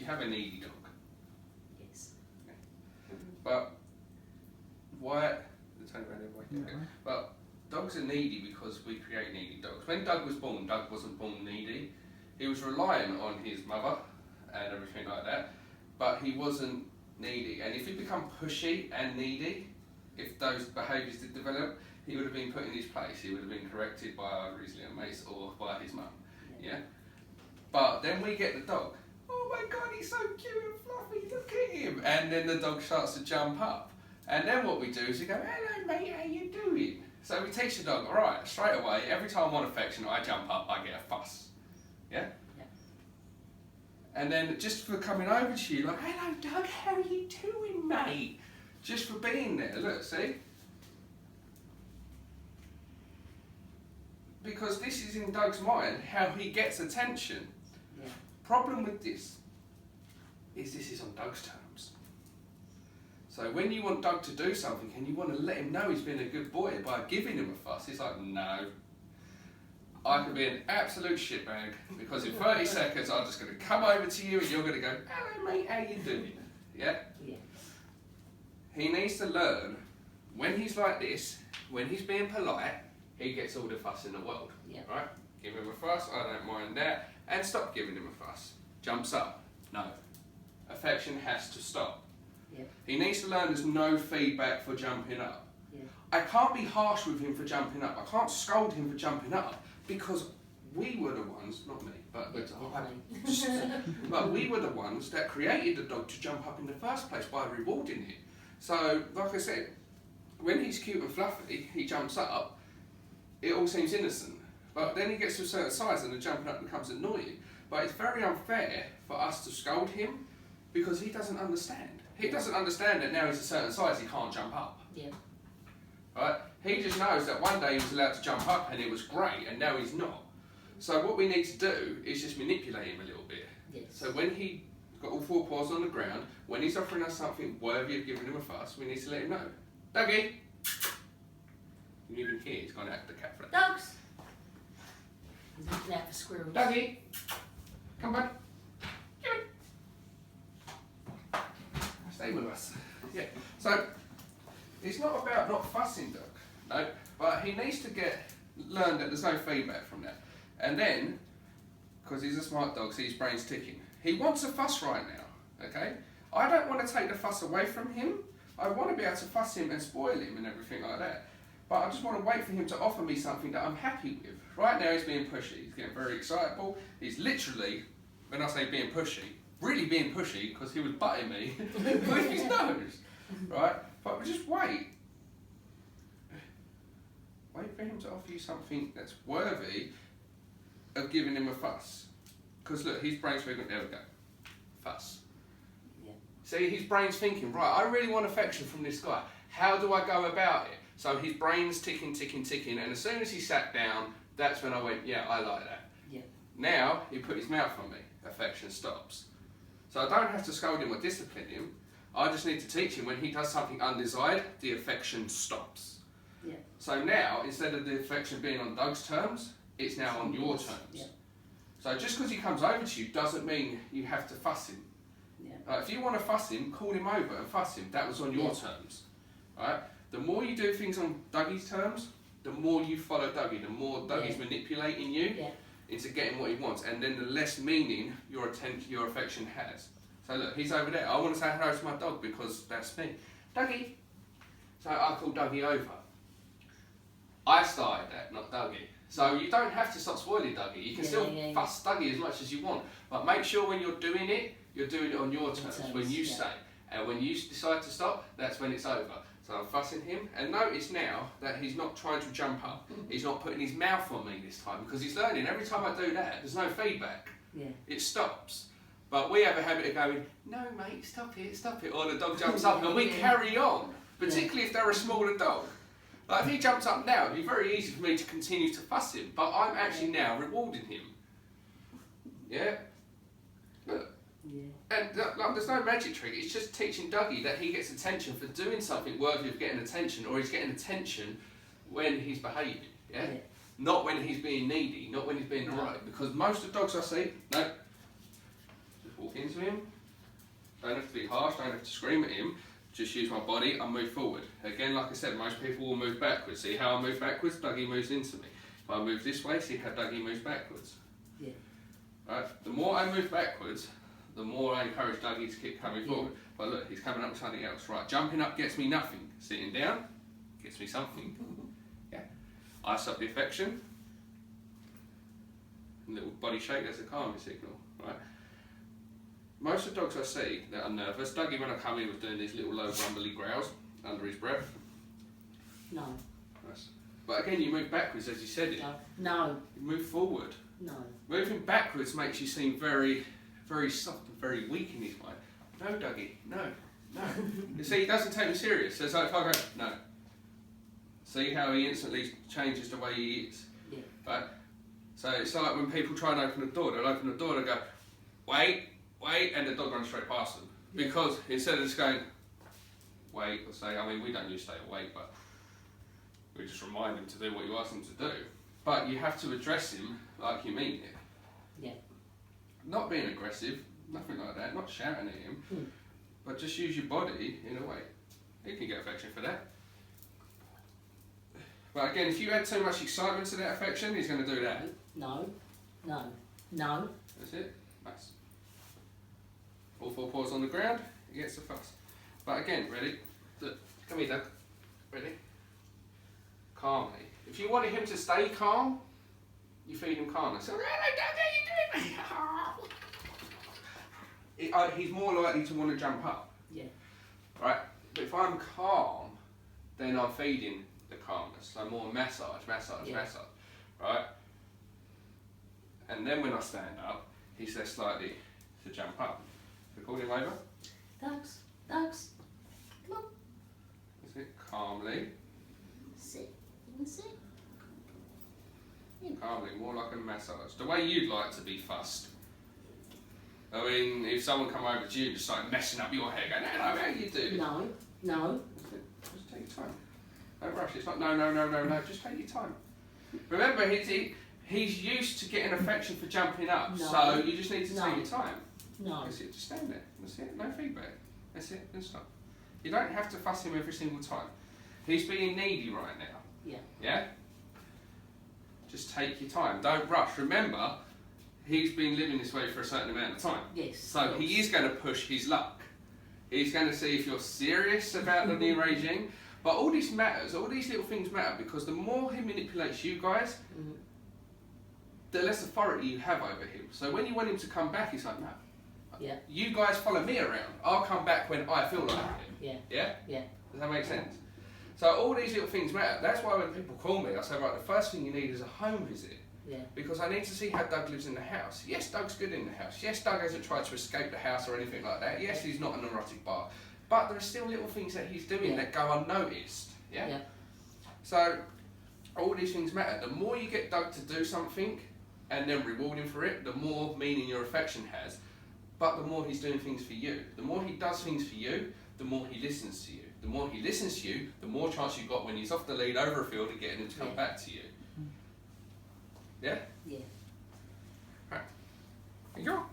have a needy dog. Yes. Yeah. But why? Turn around the other way. But dogs are needy because we create needy dogs. When Doug was born, Doug wasn't born needy. He was relying on his mother and everything like that, but he wasn't needy. And if he become pushy and needy, if those behaviours did develop, he would have been put in his place. He would have been corrected by either his little mates or by his mum. Yeah. But then we get the dog. Oh my God, he's so cute and fluffy. Look at him. And then the dog starts to jump up. And then what we do is we go, hello mate, how you doing? So we teach the dog, all right, straight away, every time I want affection, I jump up, I get a fuss. Yeah? Yeah. And then just for coming over to you, like, hello Doug, how are you doing, mate? Just for being there, look, see? Because this is in Doug's mind, how he gets attention. Yeah. Problem with this is on Doug's terms. So when you want Doug to do something and you want to let him know he's been a good boy by giving him a fuss, he's like, no. I could be an absolute shitbag because in 30 seconds I'm just going to come over to you and you're going to go, hello mate, how you doing? Yeah? Yeah. He needs to learn when he's like this, when he's being polite, he gets all the fuss in the world. Yeah. Right? Give him a fuss, I don't mind that, and stop giving him a fuss. Jumps up, no. Affection has to stop. Yeah. He needs to learn there's no feedback for jumping up. Yeah. I can't be harsh with him for jumping up. I can't scold him for jumping up because we were the ones, not me, but we were the ones that created the dog to jump up in the first place by rewarding it. So, like I said, when he's cute and fluffy, he jumps up, it all seems innocent. But then he gets to a certain size and the jumping up becomes annoying. But it's very unfair for us to scold him because he doesn't understand. He doesn't understand that now he's a certain size, he can't jump up. Yeah. Right? He just knows that one day he was allowed to jump up and it was great, and now he's not. So what we need to do is just manipulate him a little bit. Yes. So when he's got all four paws on the ground, when he's offering us something worthy of giving him a fuss, we need to let him know. Dougie! You can hear he's gone out the cat flap. Dogs! He's looking out for squirrels. Dougie! Come back. Stay with us. Yeah. So it's not about not fussing Doug, no, but he needs to learn that there's no feedback from that. And then, because he's a smart dog, so his brain's ticking. He wants a fuss right now, okay? I don't want to take the fuss away from him. I want to be able to fuss him and spoil him and everything like that. But I just want to wait for him to offer me something that I'm happy with. Right now he's being pushy. He's getting very excitable. He's literally, when I say being pushy, really being pushy because he was butting me with his nose, right? But just wait. Wait for him to offer you something that's worthy of giving him a fuss. Because look, his brain's thinking, there we go, fuss. Yeah. See, his brain's thinking, right, I really want affection from this guy. How do I go about it? So his brain's ticking, ticking, ticking, and as soon as he sat down, that's when I went, yeah, I like that. Yeah. Now, he put his mouth on me, affection stops. So I don't have to scold him or discipline him. I just need to teach him when he does something undesired, the affection stops. Yeah. So now, instead of the affection being on Doug's terms, it's now on your terms. Yeah. So just because he comes over to you doesn't mean you have to fuss him. Yeah. If you want to fuss him, call him over and fuss him. That was on your terms. Right? The more you do things on Dougie's terms, the more you follow Dougie, the more Dougie's manipulating you into getting what he wants, and then the less meaning your affection has. So look, he's over there. I want to say hello to my dog because that's me. Dougie. So I call Dougie over. I started that, not Dougie. So you don't have to stop spoiling Dougie. You can still fuss Dougie as much as you want, but make sure when you're doing it on your terms, when you say. And when you decide to stop, that's when it's over. So I'm fussing him, and notice now that he's not trying to jump up. He's not putting his mouth on me this time, because he's learning every time I do that, there's no feedback. Yeah. It stops. But we have a habit of going, no mate, stop it, or the dog jumps up and we carry on, particularly if they're a smaller dog. Like if he jumps up now, it'd be very easy for me to continue to fuss him, but I'm actually now rewarding him. Yeah? Look. Yeah. And like, there's no magic trick, it's just teaching Dougie that he gets attention for doing something worthy of getting attention, or he's getting attention when he's behaving, yeah? Not when he's being needy, not when he's being right, because most of the dogs I see, no, just walk into him, Don't have to be harsh, don't have to scream at him. Just use my body and move forward. Again, like I said, most people will move backwards. See how I move backwards? Dougie moves into me. If I move this way, see how Dougie moves backwards. Yeah. Right? The more I move backwards, the more I encourage Dougie to keep coming forward. But look, he's coming up with something else. Right, jumping up gets me nothing. Sitting down gets me something. Yeah. Ice up the affection. Little body shake, that's a calming signal. Right. Most of the dogs I see that are nervous, Dougie when I come in was doing these little low grumbly growls under his breath. No. Nice. But again, you move backwards as you said it. No. You move forward. No. Moving backwards makes you seem very, very soft and very weak in his mind. No, Dougie, no, no. You see, he doesn't take me serious. So it's like if I go, no. See how he instantly changes the way he is. Yeah. Right? So it's like when people try and open the door, they'll open the door, they'll go, wait, wait, and the dog runs straight past them. Yeah. Because instead of just going, wait, or say, I mean, we don't use stay or wait, but we just remind him to do what you ask him to do. But you have to address him like you mean it. Yeah. Not being aggressive, nothing like that, not shouting at him, but just use your body in a way. He can get affection for that. But again, if you add too much excitement to that affection, he's going to do that. No. No. No. That's it. Nice. All four paws on the ground, he gets the fuss. But again, ready? Look, come here, Doug. Ready? Calmly. If you wanted him to stay calm, you feed him calmness. So, hello, Doug, how you doing? He's more likely to want to jump up. Yeah. Right? But if I'm calm, then I'm feeding the calmness. So more massage, massage, massage. Right? And then when I stand up, he's less likely to jump up. So call him over. Ducks. Ducks. Come on. That's it. Calmly. Sit. You want to sit? Calmly, more like a massage. The way you'd like to be fussed. I mean, if someone come over to you and just like messing up your hair, going, hello, how you doing? No. No. Just take your time. Don't rush. It's not no. Just take your time. Remember, he's used to getting affection for jumping up, so you just need to take your time. No. That's it. Just stand there. That's it. No feedback. That's it. Then stop. You don't have to fuss him every single time. He's being needy right now. Yeah. Yeah? Just take your time. Don't rush. Remember, he's been living this way for a certain amount of time. Yes. So he is going to push his luck. He's going to see if you're serious about the new regime. But all this matters. All these little things matter because the more he manipulates you guys, the less authority you have over him. So when you want him to come back, he's like, no. Yeah. You guys follow me around. I'll come back when I feel like it. Yeah. Yeah? Yeah. Does that make sense? So all these little things matter. That's why when people call me, I say, right, the first thing you need is a home visit. Yeah. Because I need to see how Doug lives in the house. Yes, Doug's good in the house. Yes, Doug hasn't tried to escape the house or anything like that. Yes, he's not an neurotic bar. But there are still little things that he's doing that go unnoticed. Yeah? Yeah. So all these things matter. The more you get Doug to do something and then reward him for it, the more meaning your affection has. But the more he's doing things for you. The more he does things for you, the more he listens to you. The more he listens to you, the more chance you've got when he's off the lead over a field of getting him to come back to you. Yeah? Yeah. Right. Here you go.